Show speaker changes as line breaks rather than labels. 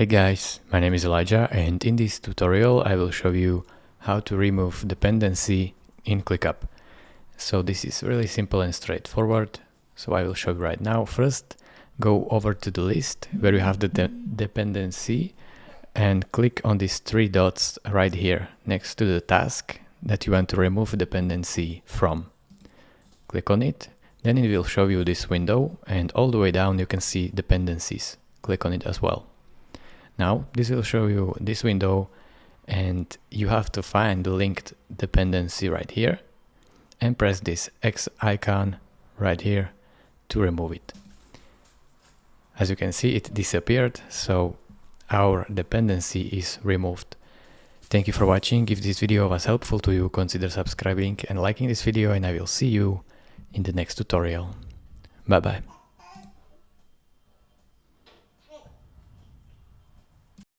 Hey guys, my name is Elijah, and in this tutorial I will show you how to remove dependency in ClickUp. So this is really simple and straightforward, so I will show you right now. First, go over to the list where you have the dependency and click on these three dots right here next to the task that you want to remove dependency from. Click on it, then it will show you this window, and all the way down you can see dependencies. Click on it as well. Now this will show you this window, and you have to find the linked dependency right here and press this X icon right here to remove it. As you can see, it disappeared, so our dependency is removed. Thank you for watching. If this video was helpful to you, consider subscribing and liking this video, and I will see you in the next tutorial. Bye bye.